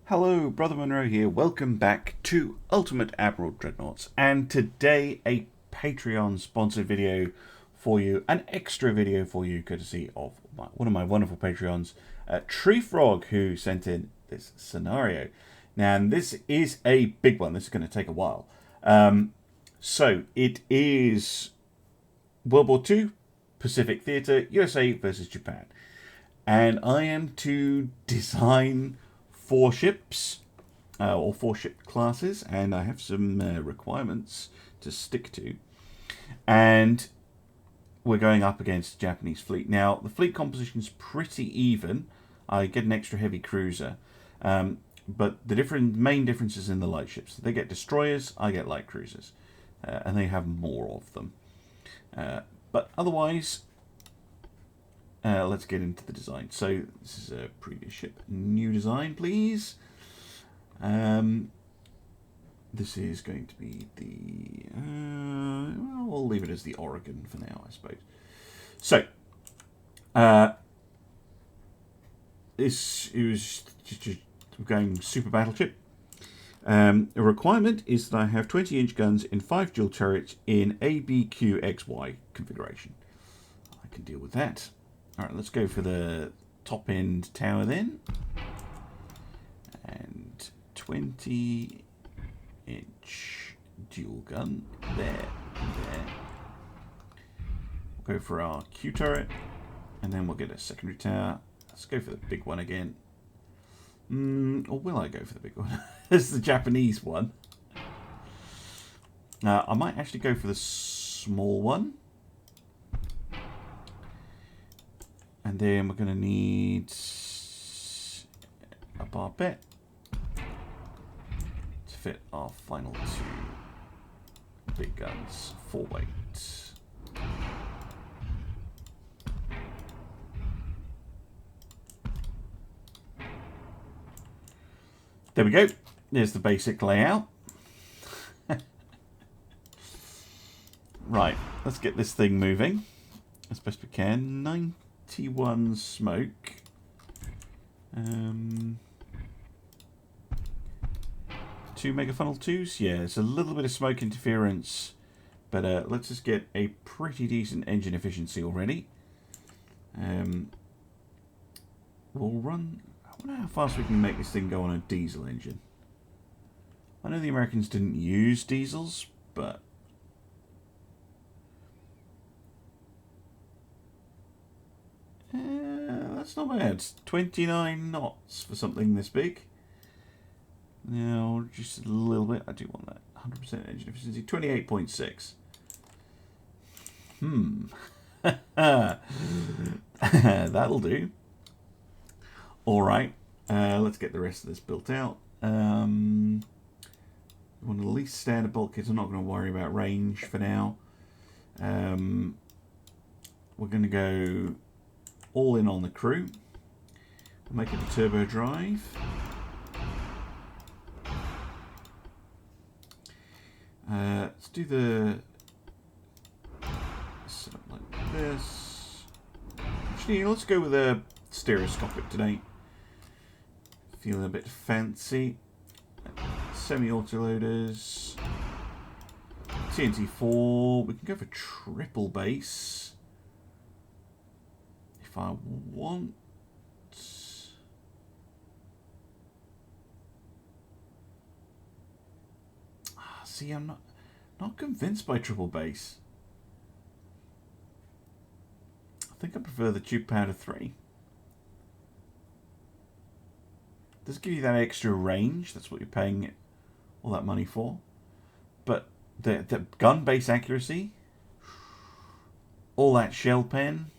Hello, Brother Monroe here. Welcome back to Ultimate Admiral Dreadnoughts. And today, a Patreon sponsored video for you, an extra video for you, courtesy of one of my wonderful Patreons, Treefrog, who sent in this scenario. Now, this is a big one. This is going to take a while. So, it is World War II, Pacific Theatre, USA versus Japan. And I am to design 4 ships, or 4 ship classes, and I have some requirements to stick to. And we're going up against the Japanese fleet. Now, the fleet composition is pretty even. I get an extra heavy cruiser. But the main differences in the light ships. They get destroyers, I get light cruisers. And they have more of them. But otherwise, let's get into the design. So this is a previous ship. New design, please. This is going to be the... well, we'll leave it as the Oregon for now, I suppose. So, this is just going super battleship. A requirement is that I have 20-inch guns in 5 dual turrets in ABQXY configuration. I can deal with that. Alright, let's go for the top end tower then. And 20-inch dual gun there and there. We'll go for our Q turret, and then we'll get a secondary tower. Let's go for the big one again. Or will I go for the big one? This is the Japanese one. I might actually go for the small one. And then we're going to need a barbette to fit our final 2 big guns, 4 weight. There we go. There's the basic layout. Right, let's get this thing moving as best we can. 91 smoke. 2 mega funnel 2s. Yeah, it's a little bit of smoke interference, but let's just get a pretty decent engine efficiency already. We'll run. I wonder how fast we can make this thing go on a diesel engine. I know the Americans didn't use diesels, but that's not bad. It's 29 knots for something this big. Now, just a little bit. I do want that 100% engine efficiency. 28.6. That'll do. Alright. Let's get the rest of this built out. One of the least standard bulkheads. I'm not going to worry about range for now. We're going to go all in on the crew. Make it a turbo drive. Let's do the setup like this. Actually, let's go with a stereoscopic today. Feeling a bit fancy. Semi-autoloaders. TNT4. We can go for triple base if I want. See, I'm not convinced by triple base. I think I prefer the tube powder 3. Does give you that extra range. That's what you're paying all that money for. But the gun base accuracy, all that shell pen,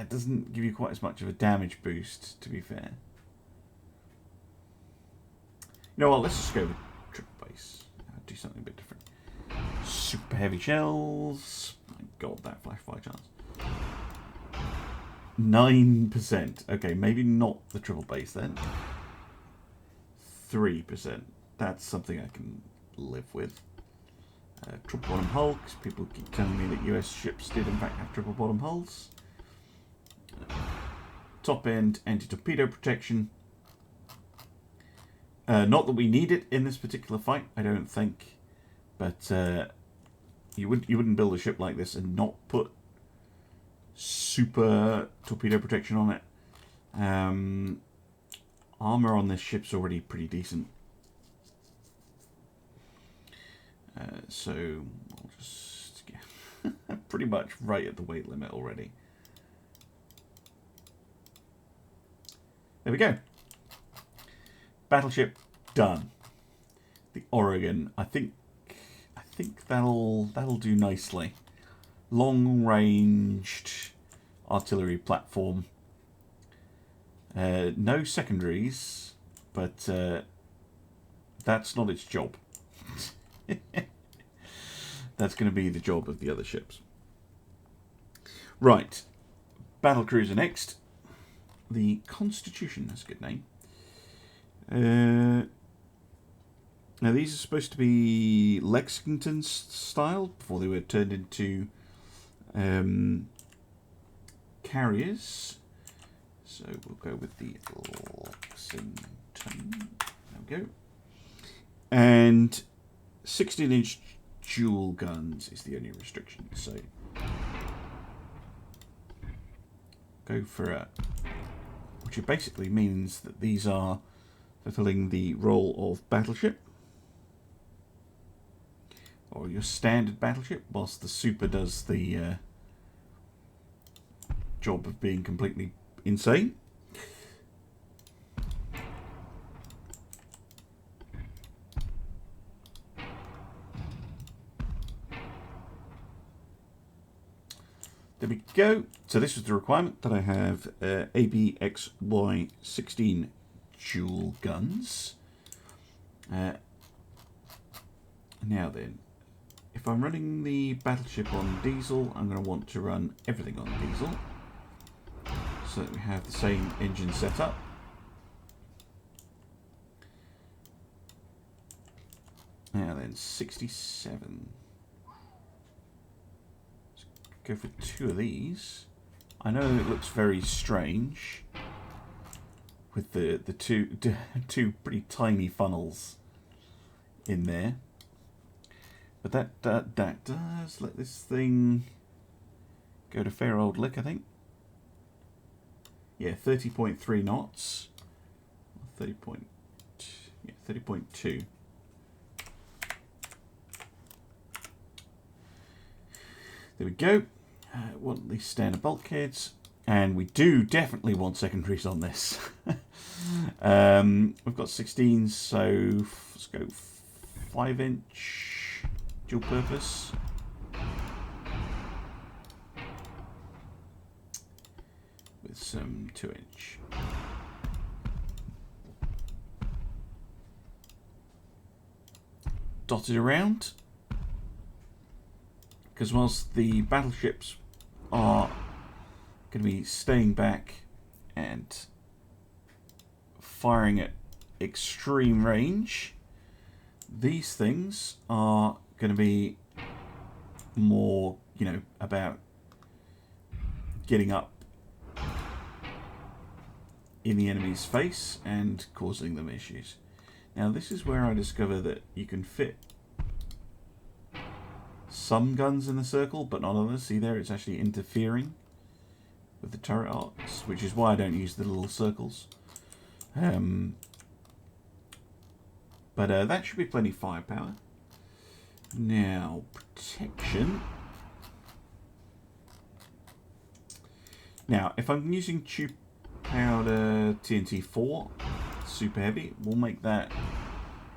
doesn't give you quite as much of a damage boost, to be fair. You know what? Let's just go with triple base. Do something a bit different. Super heavy shells. My God, that flash fire chance. 9%. Okay, maybe not the triple base then. 3%. That's something I can live with. Triple bottom hull, because people keep telling me that US ships did in fact have triple bottom hulls. Top end anti-torpedo protection. Not that we need it in this particular fight, I don't think. But you wouldn't build a ship like this and not put super torpedo protection on it. Armor on this ship's already pretty decent. So we'll just get pretty much right at the weight limit already. There we go. Battleship done. The Oregon. I think that'll do nicely. Long-ranged artillery platform. No secondaries, but that's not its job. That's going to be the job of the other ships. Right. Battlecruiser next. The Constitution, that's a good name. Now these are supposed to be Lexington style before they were turned into carriers. So we'll go with the Lexington. There we go. And 16-inch dual guns is the only restriction. So go for a... which basically means that these are fulfilling the role of battleship. Or your standard battleship, whilst the Super does the job of being completely insane. There we go. So this was the requirement that I have ABXY 16 dual guns. Now then, if I'm running the battleship on diesel, I'm going to want to run everything on diesel, so that we have the same engine setup. Now then, 67. Let's go for 2 of these. I know it looks very strange with the two pretty tiny funnels in there. But that does let this thing go to fair old lick, I think. Yeah, 30.3 knots. 30.2. There we go. Want these standard bulkheads. And we do definitely want secondaries on this. We've got 16s, so let's go 5-inch. Dual purpose. With some 2-inch. Dotted around. Because whilst the battleships are going to be staying back and firing at extreme range, these things are going to be more, you know, about getting up in the enemy's face and causing them issues. Now this is where I discover that you can fit some guns in the circle, but not others. See there, it's actually interfering with the turret arcs, which is why I don't use the little circles. But that should be plenty of firepower. Now, protection. Now, if I'm using tube powder TNT4, super heavy, we'll make that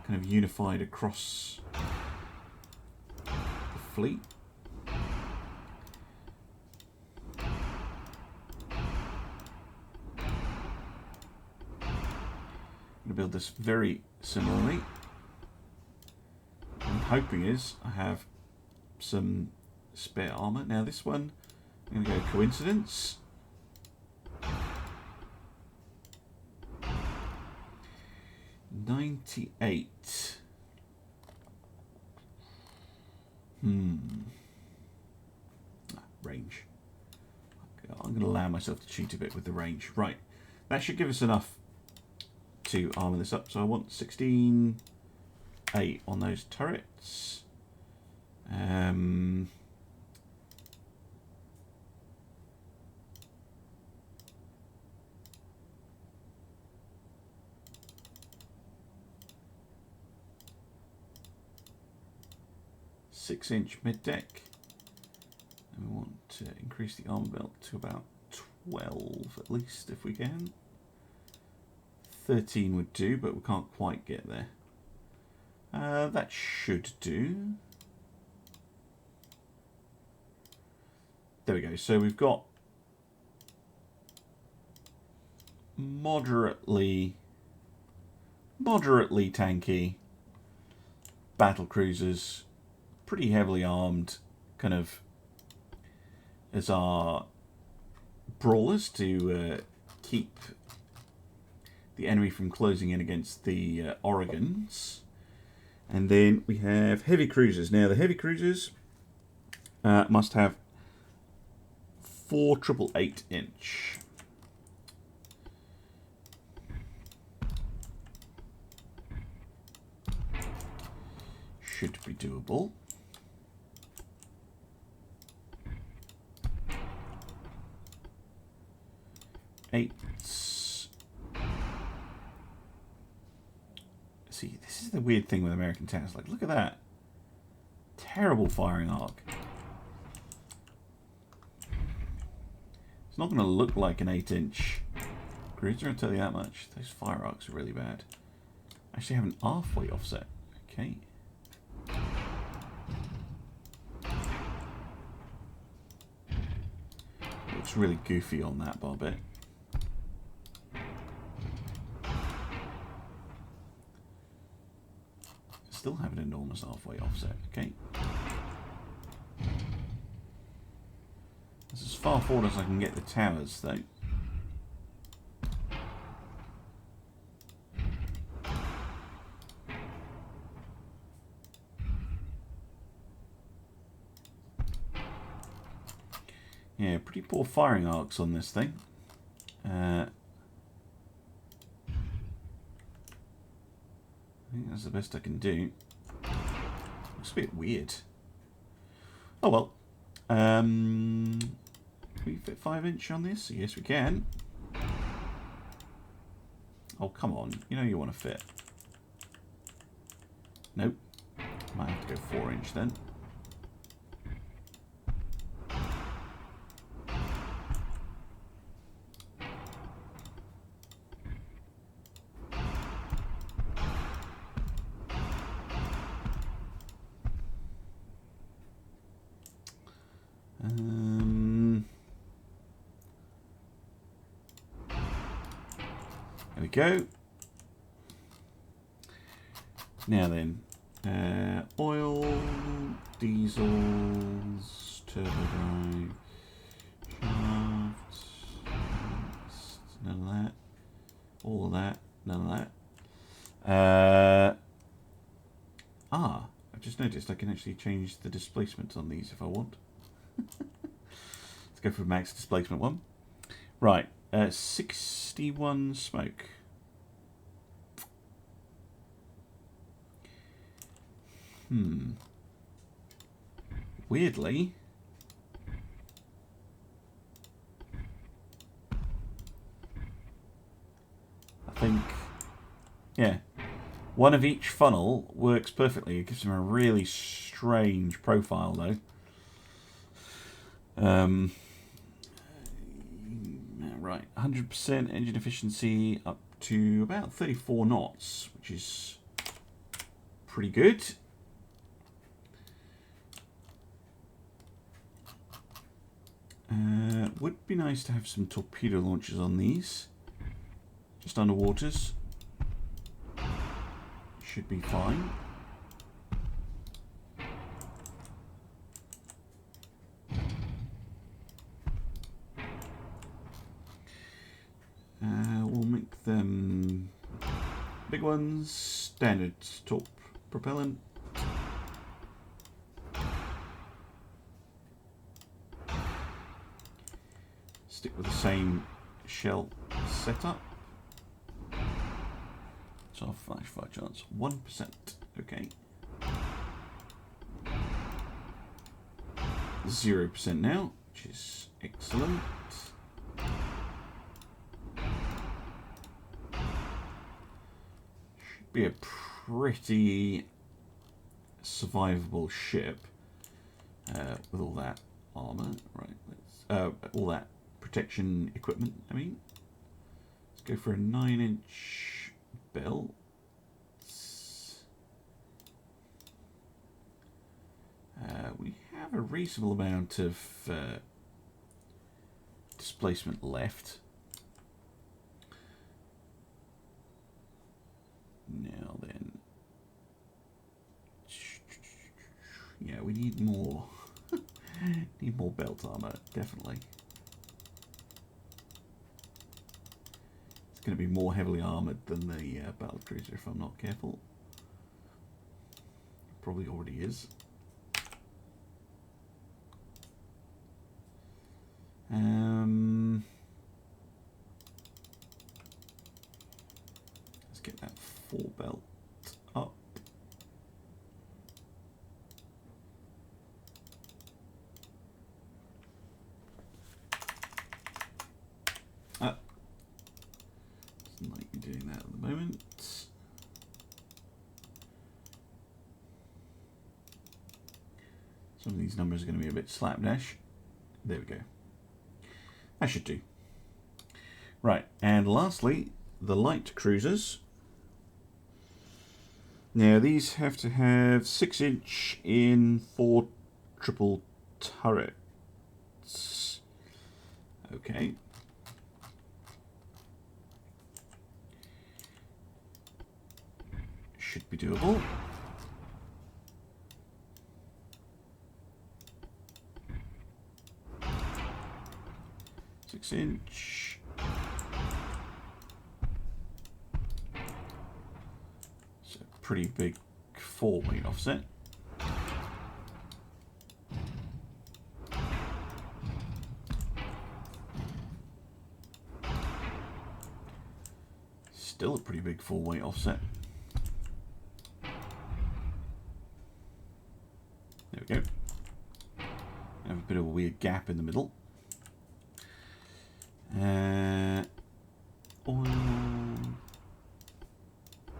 kind of unified across the fleet. I'm going to build this very similarly. What I'm hoping is I have some spare armor. Now this one, I'm going to go coincidence. $98. Range. I'm going to allow myself to cheat a bit with the range. Right. That should give us enough to armour this up. So I want 16.8 on those turrets. 6-inch mid deck. And we want to increase the armor belt to about 12 at least if we can. 13 would do, but we can't quite get there. That should do. There we go. So we've got moderately tanky battle cruisers, pretty heavily armed, kind of as our brawlers to keep the enemy from closing in against the Oregons. And then we have heavy cruisers. Now the heavy cruisers must have 4 888-inch. Should be doable. Eights. See, this is the weird thing with American tanks. Like, look at that. Terrible firing arc. It's not going to look like an 8-inch cruiser, I'll tell you that much. Those fire arcs are really bad. Actually have an halfway offset. Okay. Looks really goofy on that bar bit. Still have an enormous halfway offset. Okay. That's as far forward as I can get the towers, though. Yeah, pretty poor firing arcs on this thing. I think that's the best I can do. Looks a bit weird. Oh well. Can we fit 5-inch on this? Yes, we can. Oh, come on. You know you want to fit. Nope. Might have to go 4-inch then. There we go. Now then, oil, diesels, turbo drive, shafts, none of that, all of that, none of that. I've just noticed I can actually change the displacement on these if I want. Let's go for max displacement one. Right, 61 smoke. Weirdly, I think, yeah, one of each funnel works perfectly. It gives them a really strange profile, though. Right, 100% engine efficiency up to about 34 knots, which is pretty good. Would be nice to have some torpedo launchers on these. Just underwaters. Should be fine. We'll make them big ones, standard torp propellant. Stick with the same shell setup. So flash fire chance 1%. Okay. 0% now, which is excellent. Should be a pretty survivable ship with all that armor. Right, let's all that protection equipment. I mean, let's go for a 9-inch belt. We have a reasonable amount of displacement left. Now then, yeah, we need more. Need more belt armor, definitely. It's going to be more heavily armored than the battlecruiser if I'm not careful. Probably already is. Let's get that 4 belt up. Doesn't like you doing that at the moment. Some of these numbers are going to be a bit slapdash. There we go. That should do. Right, and lastly, the light cruisers. Now these have to have 6-inch in 4 triple turrets. Okay. Should be doable. Inch. It's a pretty big 4-weight offset. Still a pretty big 4-weight offset. There we go. Have a bit of a weird gap in the middle. Oil,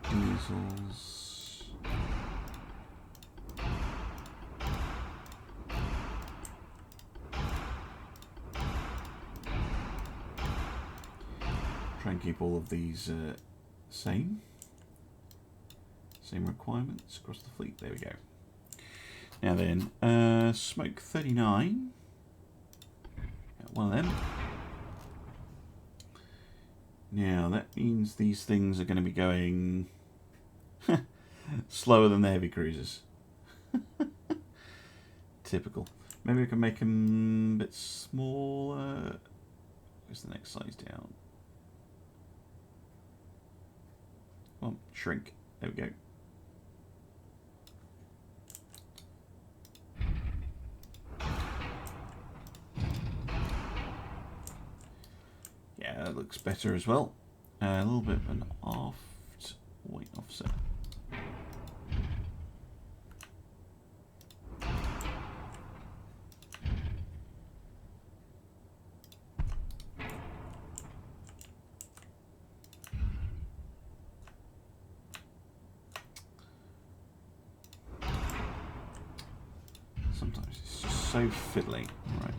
diesels, try and keep all of these same requirements across the fleet. There we go. Now then, smoke 39. Got one of them. Now that means these things are going to be going slower than the heavy cruisers. Typical. Maybe we can make them a bit smaller. Where's the next size down? Oh, shrink. There we go. Yeah, that looks better as well. A little bit of an aft weight offset. Sometimes it's just so fiddly. Right.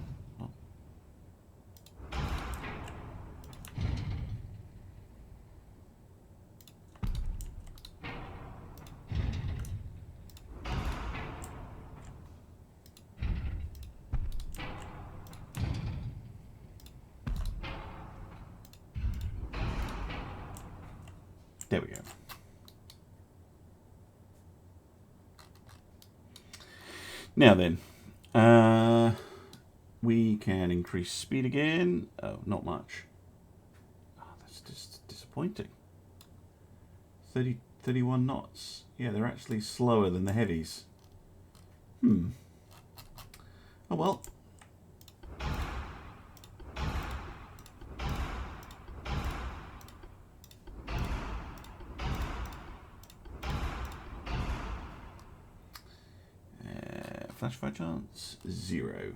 There we go. Now then, we can increase speed again. Oh, not much. Oh, that's just disappointing. 31 knots. Yeah, they're actually slower than the heavies. Oh well. flash fire chance, 0.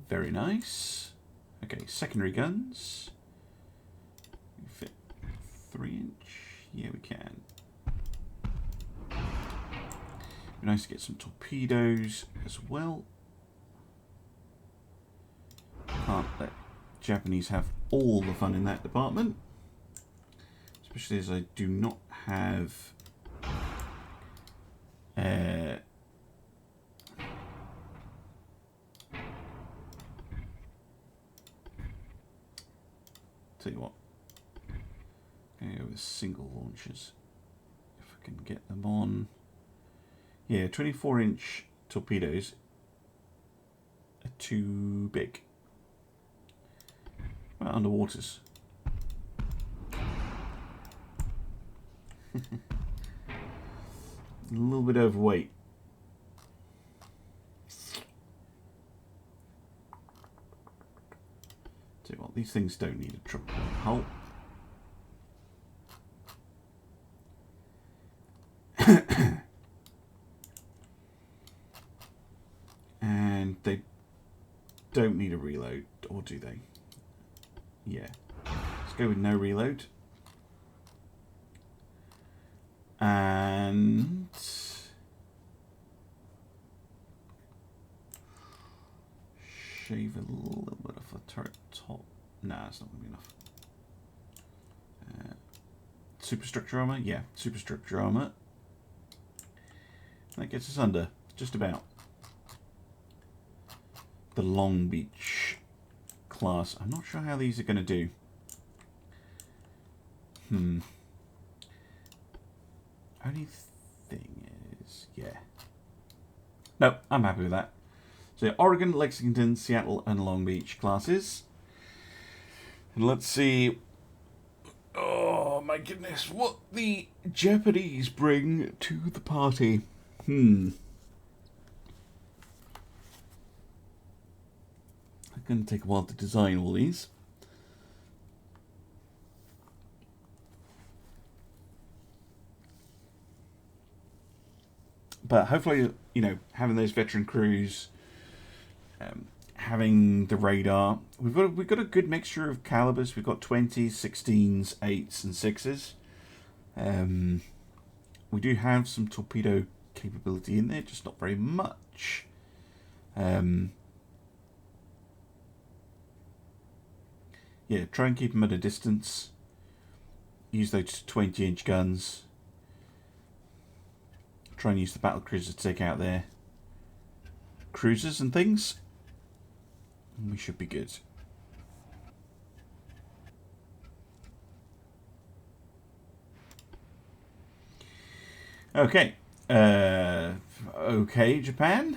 Very nice. Okay, secondary guns. Fit 3-inch. Yeah, we can. Be nice to get some torpedoes as well. Can't let Japanese have all the fun in that department. Especially as I do not have tell you what, I'm going to go with single launchers if I can get them on. Yeah, 24-inch torpedoes are too big. Well, underwaters. A little bit overweight. Tell you what, these things don't need a triple hull. And they don't need a reload, or do they? Yeah. Let's go with no reload. And shave a little bit of a turret top. Nah, it's not going to be enough. Superstructure armor? Yeah, superstructure armor. That gets us under, just about. The Long Beach class. I'm not sure how these are going to do. Only thing is, yeah. No, I'm happy with that. So Oregon, Lexington, Seattle, and Long Beach classes. And let's see. Oh my goodness, what the Japanese bring to the party. It's going to take a while to design all these. But hopefully, you know, having those veteran crews, having the radar, we've got a good mixture of calibers. We've got 20s, 16s, 8s, and 6s. We do have some torpedo capability in there, just not very much. Yeah, try and keep them at a distance. Use those 20-inch guns. Try and use the battle cruiser to take out their cruisers and things. And we should be good. Okay. Okay, Japan.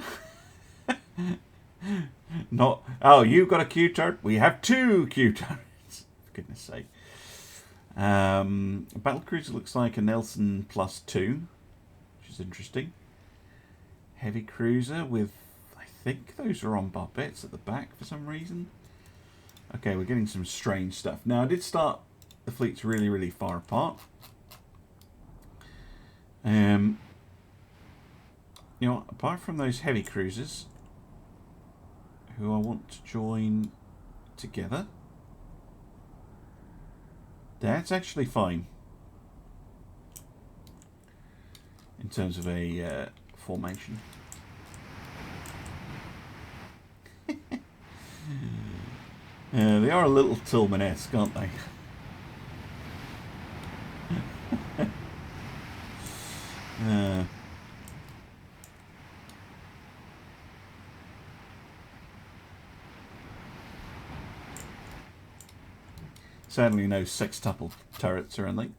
Not. Oh, you got a Q turret. We have 2 Q turrets. For goodness sake. Battle cruiser looks like a Nelson +2. Is interesting. Heavy cruiser with, I think those are on barbets at the back for some reason. Okay, we're getting some strange stuff. Now, I did start the fleets really, really far apart. You know, apart from those heavy cruisers, who I want to join together, that's actually fine. In terms of a formation. They are a little Tillman-esque, aren't they? Sadly, no sextuple turrets or anything.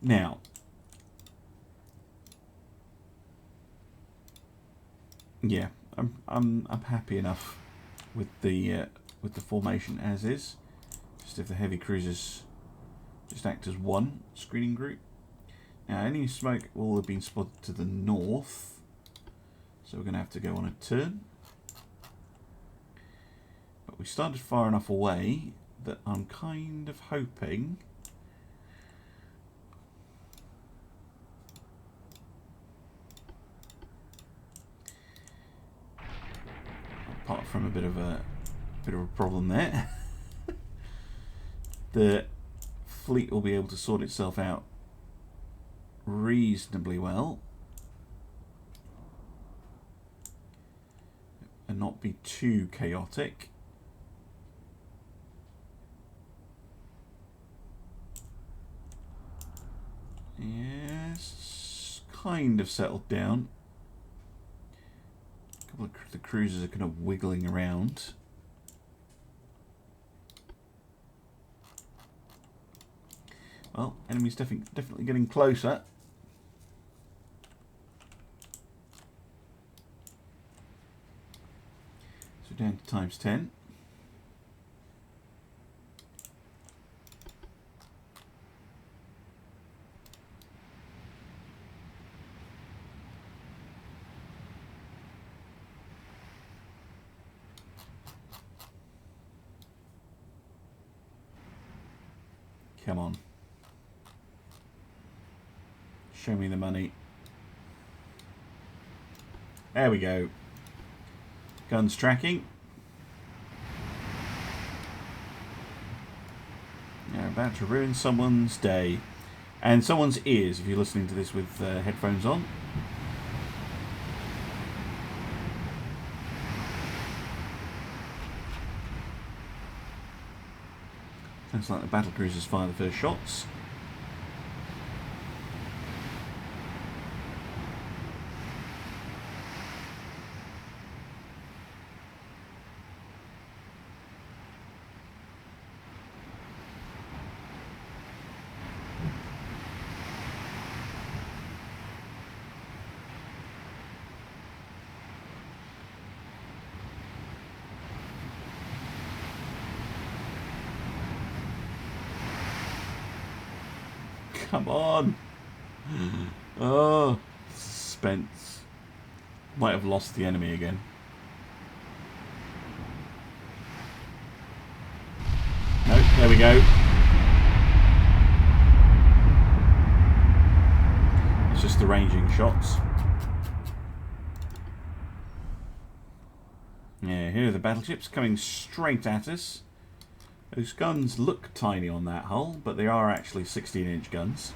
Now, yeah, I'm happy enough with the formation as is. Just if the heavy cruisers just act as one screening group. Now, any smoke will have been spotted to the north, so we're going to have to go on a turn. But we started far enough away that I'm kind of hoping. from a bit of a problem there. The fleet will be able to sort itself out reasonably well and not be too chaotic. Yes, kind of settled down. A couple of the cruisers are kind of wiggling around. Well, enemy's definitely getting closer. So down to ×10. Come on. Show me the money. There we go. Guns tracking. You're about to ruin someone's day. And someone's ears if you're listening to this with headphones on. Looks like the battlecruisers fire the first shots. Come on. Oh, suspense. Might have lost the enemy again. No, there we go. It's just the ranging shots. Yeah, here are the battleships coming straight at us. Those guns look tiny on that hull, but they are actually 16-inch guns.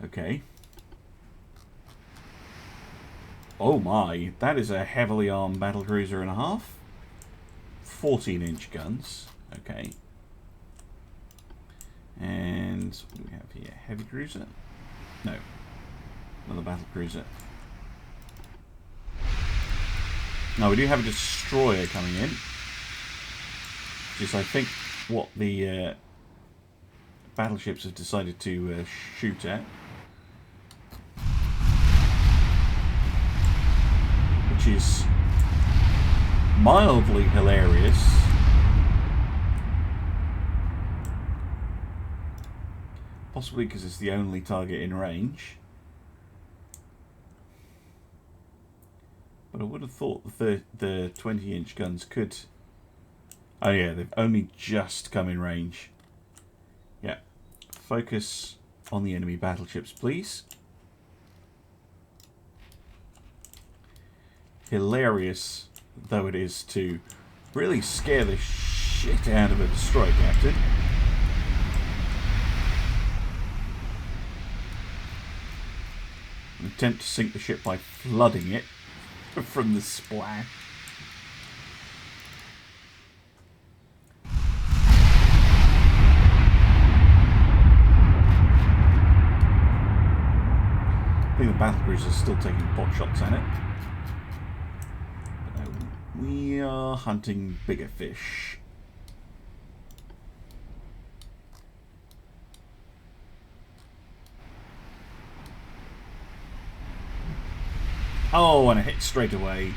Okay. Oh my, that is a heavily armed battlecruiser and a half. 14-inch guns. Okay. And what do we have here? Heavy cruiser? No. Another battlecruiser. Now we do have a destroyer coming in. Is I think what the battleships have decided to shoot at, which is mildly hilarious. Possibly because it's the only target in range. But I would have thought the 20-inch guns could... Oh yeah, they've only just come in range. Yeah. Focus on the enemy battleships, please. Hilarious though it is to really scare the shit out of a destroyer captain. An attempt to sink the ship by flooding it from the splash. I think the battlecruiser is still taking pot shots at it. But we are hunting bigger fish. Oh, and a hit straight away.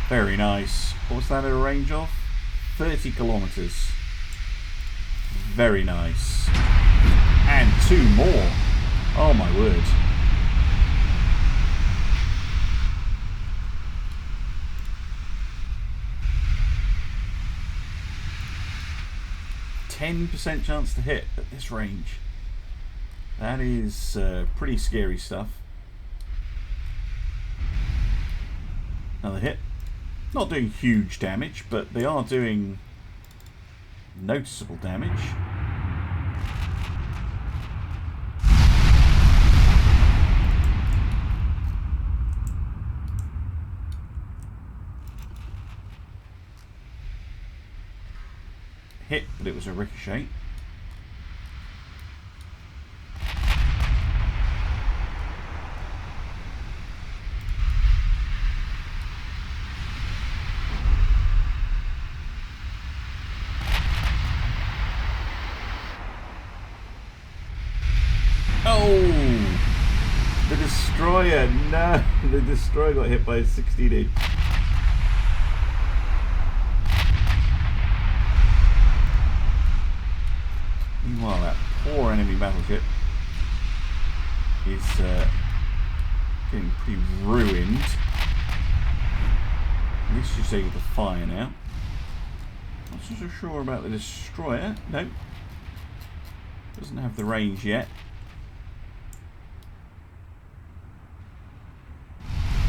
Very nice. What's that at a range of? 30 kilometers. Very nice. And 2 more. Oh my word. %10 chance to hit at this range. That is pretty scary stuff. Another hit. Not doing huge damage, but they are doing noticeable damage. Hit, but it was a ricochet. Oh! The destroyer! No! The destroyer got hit by a 16-inch. Meanwhile, that poor enemy battleship is getting pretty ruined. At least she's able to fire now. Not so sure about the destroyer. Nope. Doesn't have the range yet.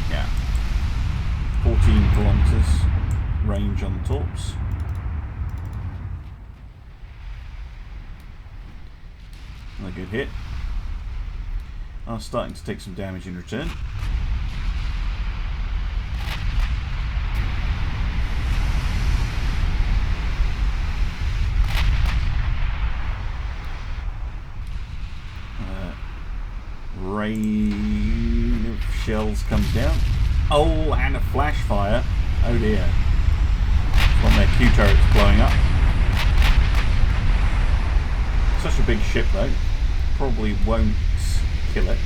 Yeah. 14 kilometers range on the torps. Another good hit. Are starting to take some damage in return. Rain of shells comes down. Oh, and a flash fire. Oh dear. One of their Q turrets blowing up. Such a big ship though. Probably won't kill it.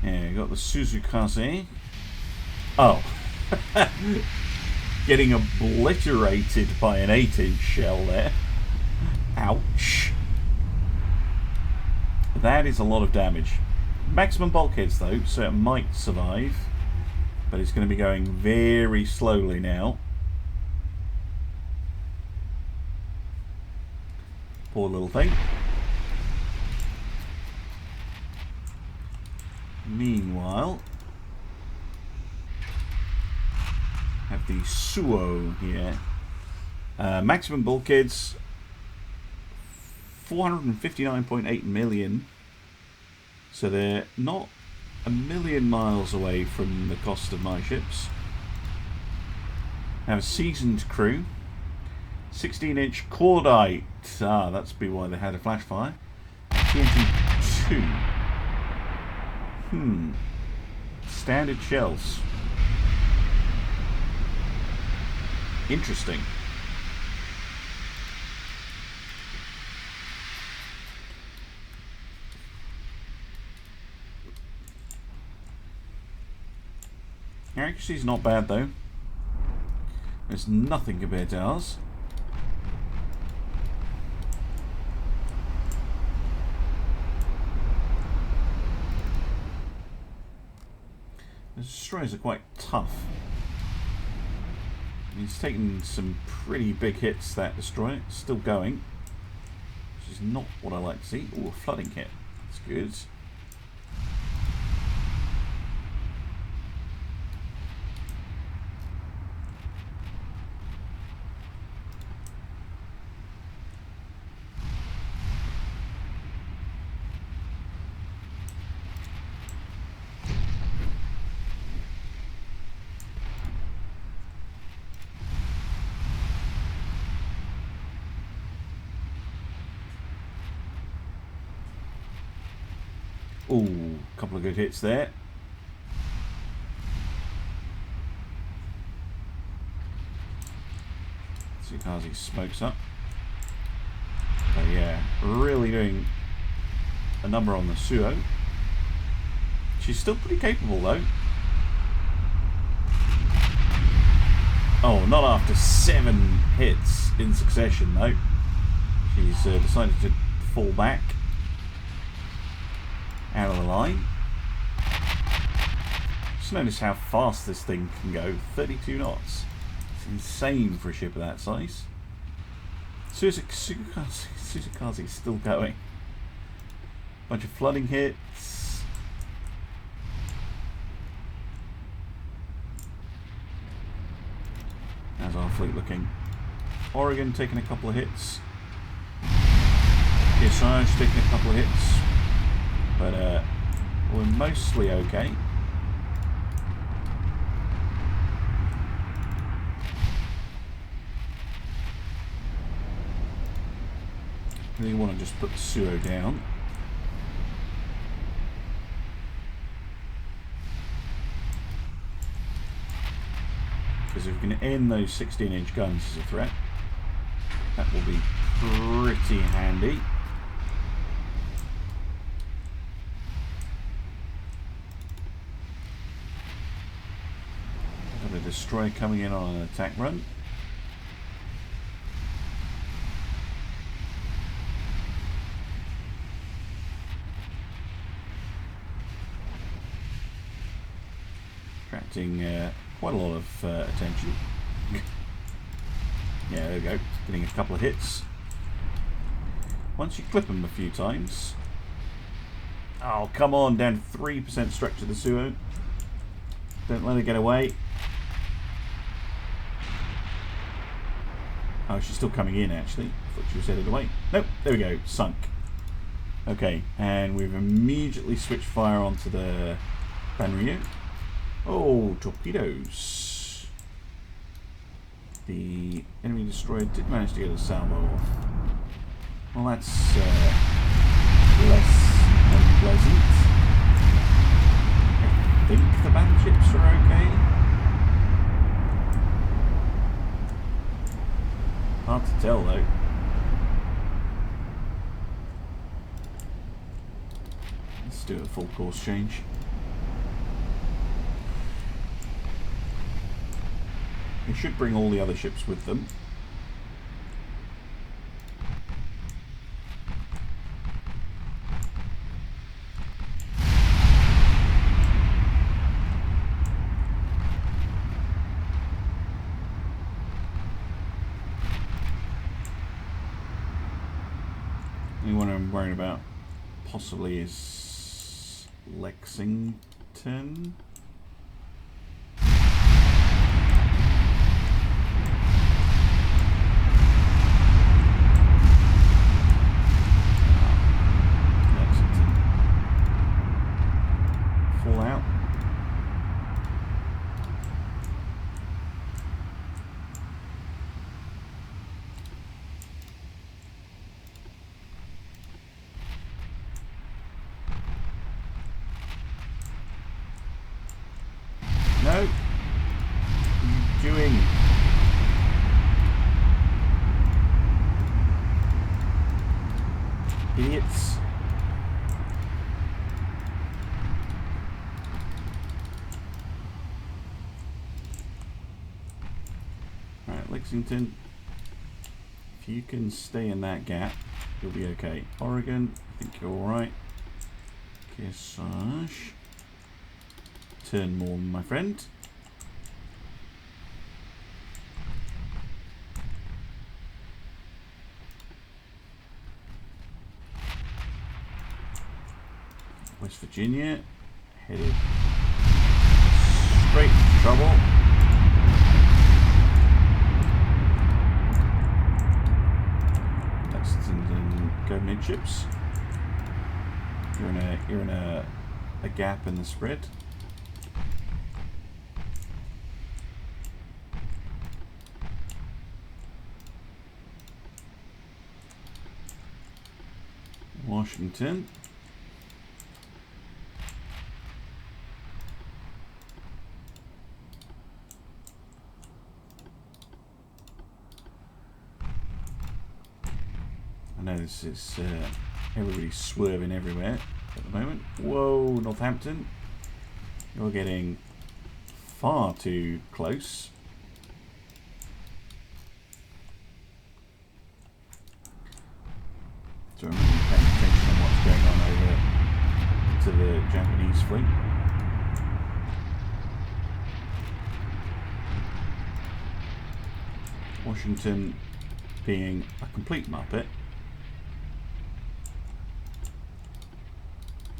Yeah, got the Suzukaze. Oh. Getting obliterated by an 8-inch shell there. Ouch. That is a lot of damage. Maximum bulkheads though, so it might survive. But it's going to be going very slowly now. Poor little thing. Meanwhile, have the Suo here. Maximum bulkheads 459.8 million. So they're not a million miles away from the cost of my ships. Have a seasoned crew. 16-inch cordite. Ah, that's be why they had a flash fire. TNT 2. Standard shells. Interesting. Accuracy's not bad though. There's nothing compared to ours. The destroyers are quite tough. He's taken some pretty big hits, that destroyer. It's still going, which is not what I like to see. Oh, a flooding hit. That's good. Ooh, a couple of good hits there. Suzukaze smokes up. But yeah, really doing a number on the Suo. She's still pretty capable though. Oh, not after 7 hits in succession though. She's decided to fall back out of the line. Just notice how fast this thing can go. 32 knots. It's insane for a ship of that size. Suzukaze is still going. Bunch of flooding hits. How's our fleet looking? Oregon taking a couple of hits. Kearsarge taking a couple of hits. But we're mostly okay. Really want to just put the Suo down. Because if we can end those 16-inch guns as a threat, that will be pretty handy. Got a destroyer coming in on an attack run. Attracting quite a lot of attention. Yeah, there we go. Getting a couple of hits. Once you clip them a few times. Oh, come on, down 3% structure to the Suo. Don't let her get away. Oh, she's still coming in, actually. I thought she was headed away. Nope, there we go. Sunk. Okay, and we've immediately switched fire onto the Banryu. Oh, torpedoes. The enemy destroyer did manage to get a salvo off. Well, that's less unpleasant. I think the battleships are okay. Hard to tell, though. Let's do a full course change. They should bring all the other ships with them. The only one I'm worried about possibly is Lexington. No. What are you doing? Idiots. Alright, Lexington. If you can stay in that gap, you'll be okay. Oregon, I think you're alright. Kearsarge. Turn more, my friend. West Virginia, headed straight into trouble. Lexington, go midships. You're in a gap in the spread. Washington. I know this is everybody's swerving everywhere at the moment. Whoa, Northampton. You're getting far too close. So I'm really paying attention on what's going on over to the Japanese fleet. Washington being a complete muppet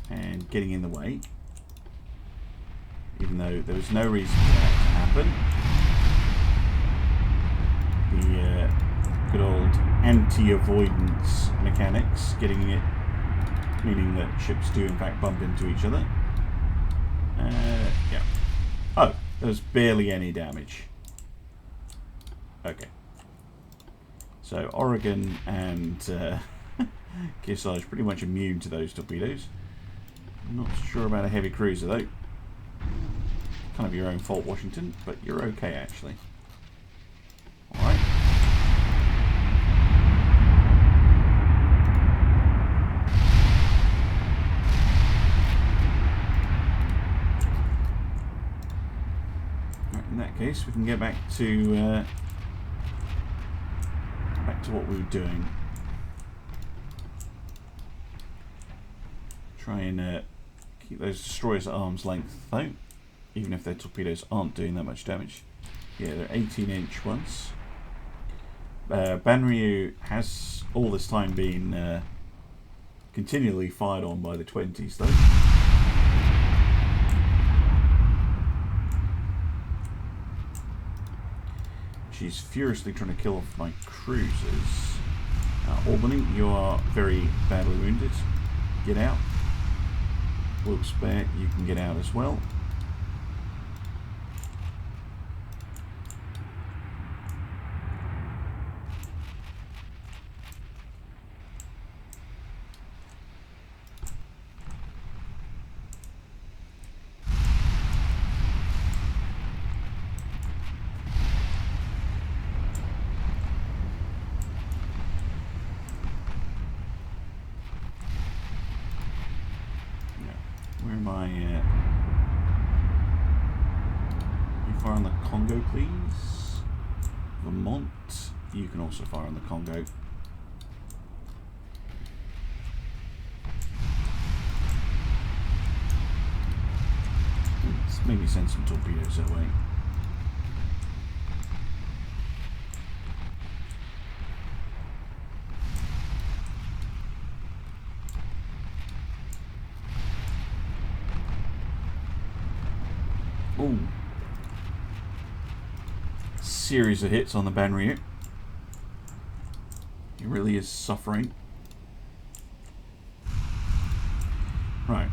and getting in the way, even though there was no reason for that to happen. The good old anti-avoidance mechanics, getting it, meaning that ships do in fact bump into each other. Yeah. Oh, there was barely any damage. Okay. So Oregon and Kearsarge pretty much immune to those torpedoes. I'm not sure about a heavy cruiser though. Kind of your own fault, Washington, but you're okay actually. Alright. In that case, we can get back to what we were doing. Try and keep those destroyers at arm's length, though, even if their torpedoes aren't doing that much damage. Yeah, they're 18-inch ones. Banryu has all this time been continually fired on by the 20s, though. She's furiously trying to kill off my cruisers. Albany, you are very badly wounded. Get out. Wilkes-Barre, you can get out as well. Fire on the Congo, please. Vermont, you can also fire on the Congo. Let's maybe send some torpedoes that way. Ooh. Series of hits on the Banryu. He really is suffering. Right.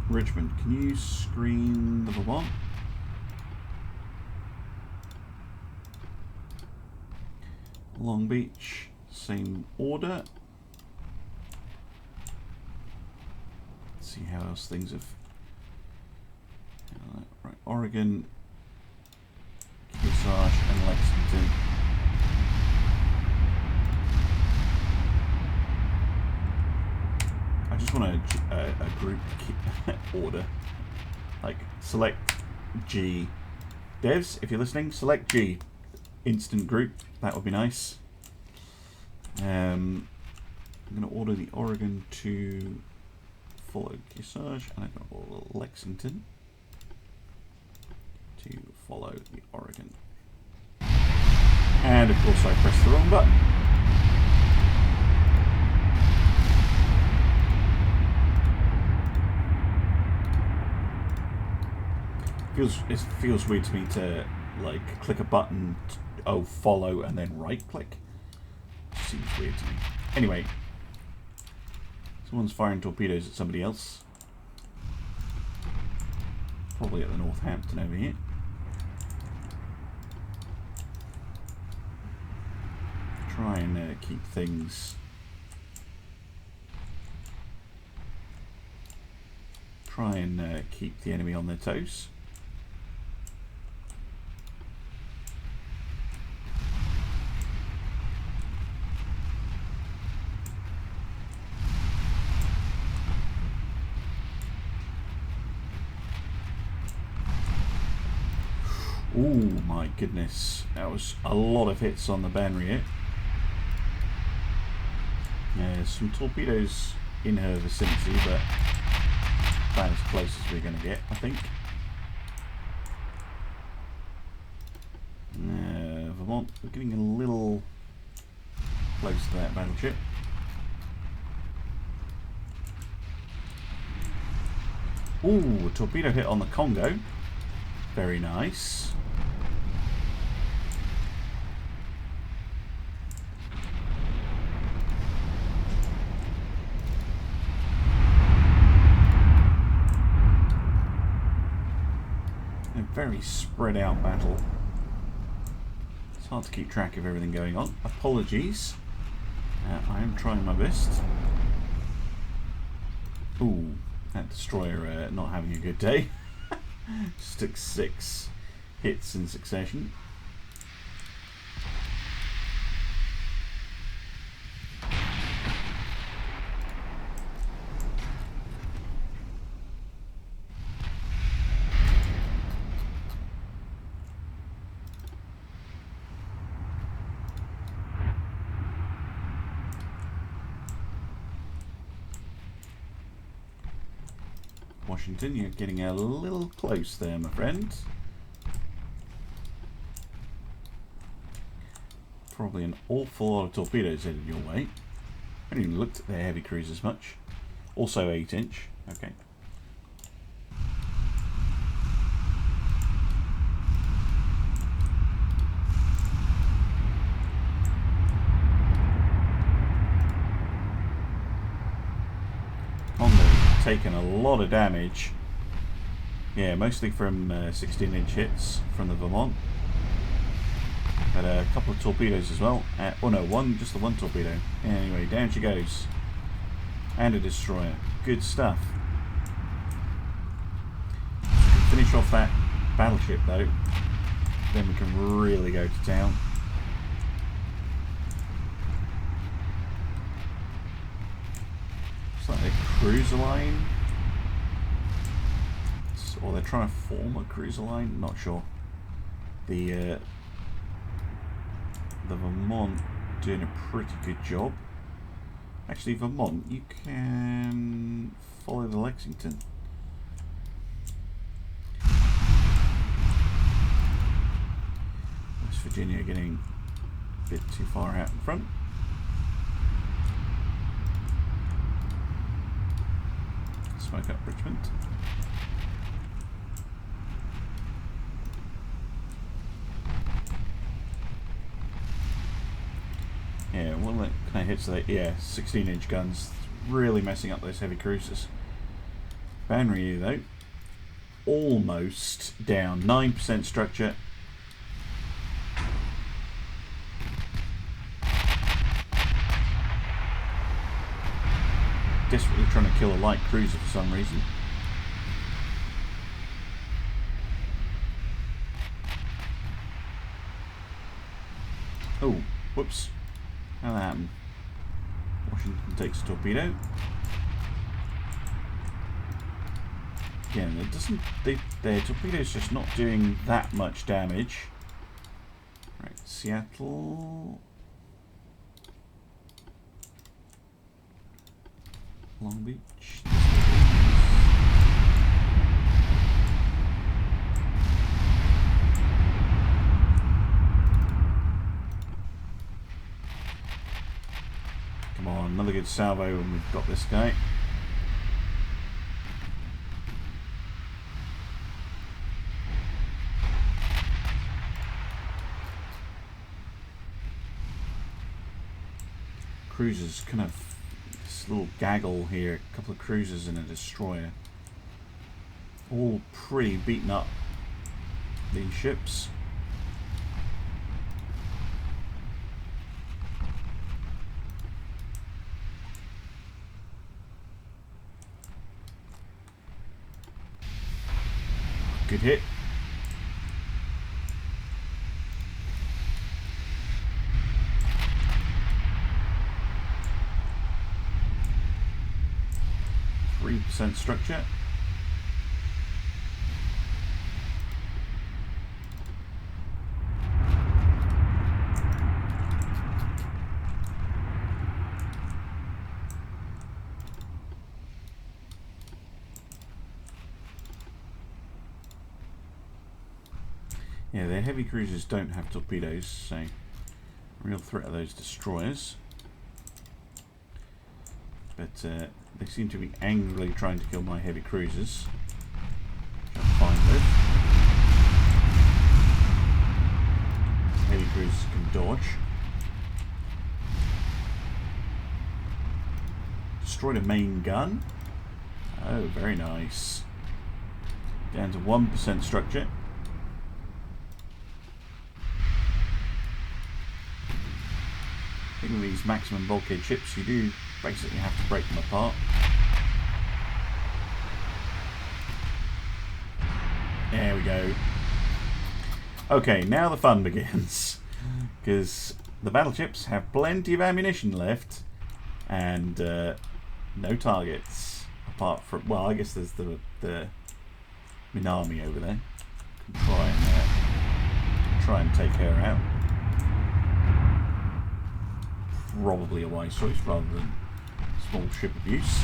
Richmond, can you screen the Vermont? Long Beach, same order. Let's see how else things have... Right, Oregon, Kearsarge and Lexington. I just want a group order. Like, select G. Devs, if you're listening, select G. Instant group, that would be nice. I'm going to order the Oregon to follow Kearsarge, and I'm going to order Lexington to follow the Oregon. And of course I pressed the wrong button. It feels weird to me to like click a button, follow, and then right click. Seems weird to me. Anyway, someone's firing torpedoes at somebody else. Probably at the Northampton over here. Try and keep things... Try and keep the enemy on their toes. Oh my goodness, that was a lot of hits on the Banryu. There's some torpedoes in her vicinity, but about as close as we're going to get, I think. Vermont Vermont. We're getting a little close to that battleship. Ooh, a torpedo hit on the Congo. Very nice. A very spread out battle. It's hard to keep track of everything going on. Apologies. I am trying my best. Ooh, that destroyer not having a good day. Just took 6 hits in succession. Washington, you're getting a little close there, my friend. Probably an awful lot of torpedoes headed your way. I haven't even looked at their heavy cruisers much. Also 8-inch. Okay. Taken a lot of damage. Yeah, mostly from 16-inch hits from the Vermont. But a couple of torpedoes as well. Oh no, just the one torpedo. Anyway, down she goes. And a destroyer. Good stuff. Finish off that battleship though. Then we can really go to town. It's like a cruiser line. Or they're trying to form a cruiser line. Not sure. The Vermont doing a pretty good job. Actually, Vermont, you can follow the Lexington. West Virginia getting a bit too far out in front. Smoke up Richmond. Yeah, well, that kind of hits the 16-inch guns, really messing up those heavy cruisers. Banry though, almost down, 9% structure. Desperately trying to kill a light cruiser for some reason. Oh, whoops. How that happened? Washington takes a torpedo. Again, it doesn't. Their torpedo's just not doing that much damage. Right, Seattle. Long Beach. Come on, another good salvo and we've got this guy. Cruisers, kind of this little gaggle here, a couple of cruisers and a destroyer. All pretty beaten up, these ships. Good hit. % structure. Yeah, their heavy cruisers don't have torpedoes, so real threat of those destroyers. But they seem to be angrily trying to kill my heavy cruisers, which I'm fine with. Heavy cruisers can dodge. Destroyed a main gun. Oh, very nice. Down to 1% structure. I think with these maximum bulkhead ships, you do basically have to break them apart. There we go. Okay, now the fun begins. Because the battleships have plenty of ammunition left. And no targets. Apart from... Well, I guess there's the Minami over there. Try and take her out. Probably a wise choice rather than small ship abuse.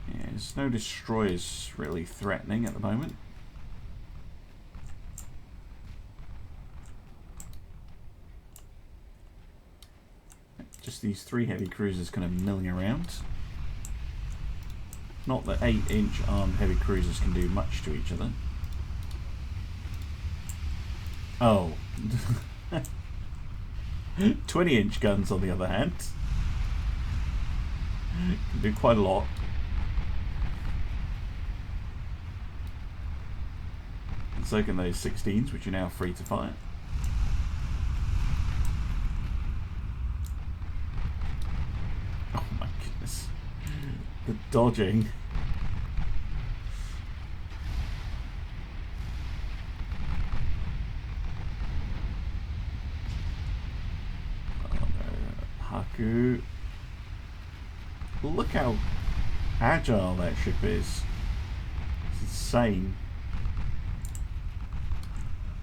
Yeah, there's no destroyers really threatening at the moment. Just these 3 heavy cruisers kind of milling around. Not that 8-inch armed heavy cruisers can do much to each other. Oh. 20-inch guns, on the other hand, can do quite a lot. And so can those 16s, which are now free to fire. Oh my goodness. The dodging. Haku. Look how agile that ship is. It's insane.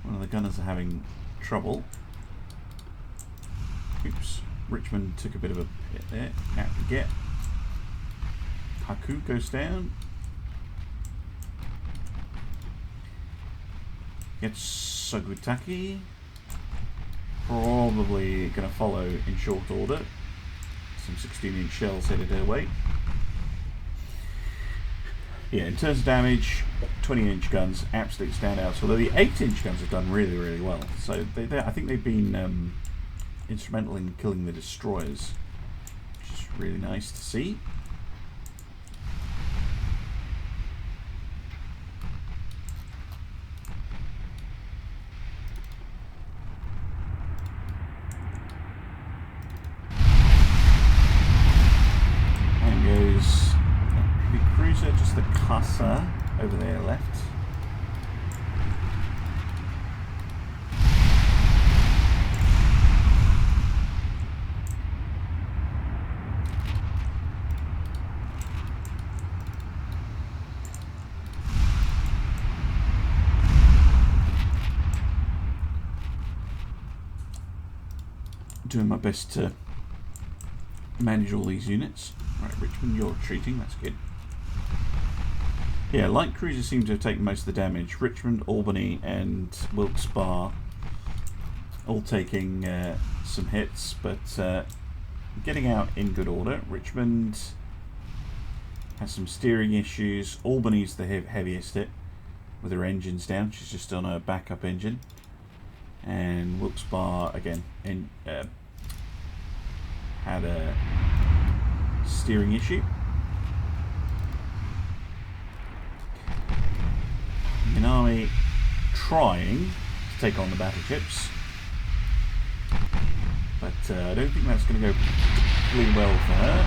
One of the gunners are having trouble. Oops. Richmond took a bit of a hit there. Out to get. Haku goes down. Gets Sugutaki. Probably going to follow in short order. Some 16-inch shells headed her way. Yeah, in terms of damage, 20-inch guns, absolute standouts. Although the 8-inch guns have done really, really well. So I think they've been instrumental in killing the destroyers, which is really nice to see. Just the Casa over there left. Doing my best to manage all these units. Right, Richmond, you're retreating, that's good. Yeah, light cruisers seem to have taken most of the damage. Richmond, Albany and Wilkes-Barre all taking some hits, but getting out in good order. Richmond has some steering issues. Albany's the heaviest hit with her engines down. She's just on a backup engine. And Wilkes-Barre, again, had a steering issue. Minami trying to take on the battleships, but I don't think that's going to go really well for her.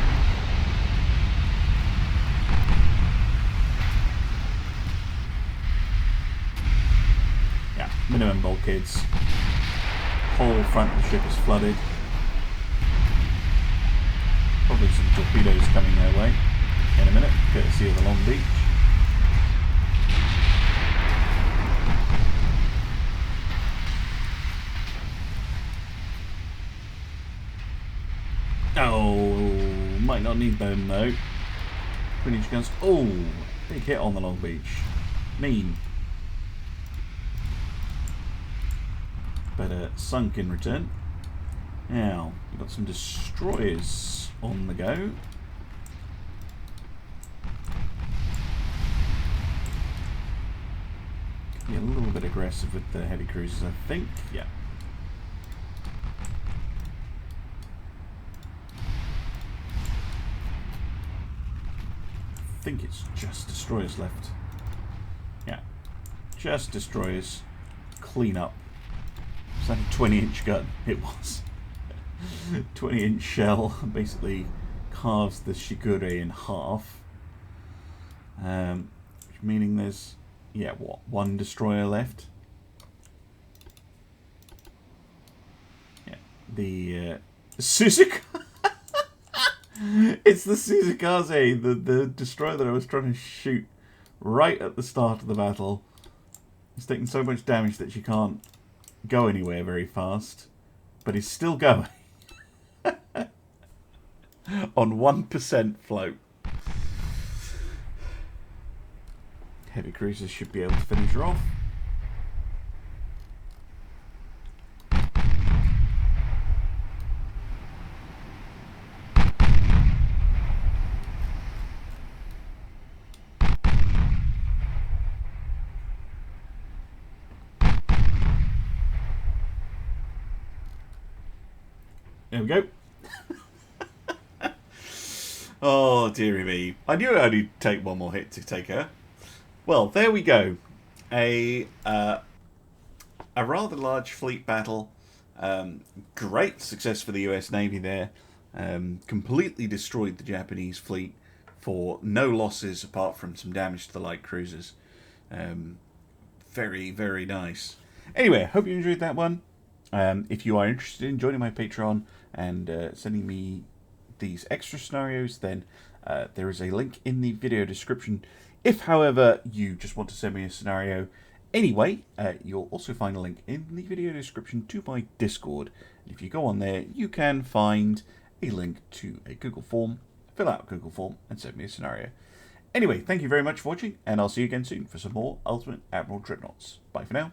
Yeah, minimum bulkheads. Whole front of the ship is flooded. Probably some torpedoes coming their way in a minute, courtesy of the Long Beach. not need them though. 20-inch guns. Oh, big hit on the Long Beach. Mean. But sunk in return. Now, we've got some destroyers on the go. Be a little bit aggressive with the heavy cruisers, I think. Yeah. I think it's just destroyers left. Yeah. Just destroyers. Clean up. It's like a 20-inch gun. It was. 20-inch shell basically carves the Shigure in half. Meaning there's, yeah, what, one destroyer left? Yeah, the Suzuka. It's the Suzukaze, the destroyer that I was trying to shoot right at the start of the battle. It's taken so much damage that she can't go anywhere very fast, but is still going. On 1% float. Heavy cruisers should be able to finish her off. There we go. Oh, dearie me. I knew I'd only take one more hit to take her. Well, there we go. A rather large fleet battle. Great success for the US Navy there. Completely destroyed the Japanese fleet for no losses apart from some damage to the light cruisers. Very, very nice. Anyway, I hope you enjoyed that one. If you are interested in joining my Patreon and sending me these extra scenarios, then there is a link in the video description. If, however, you just want to send me a scenario anyway, you'll also find a link in the video description to my Discord. And if you go on there, you can find a link to a Google form. Fill out a Google form and send me a scenario. Anyway, thank you very much for watching, and I'll see you again soon for some more Ultimate Admiral Dreadnoughts. Bye for now.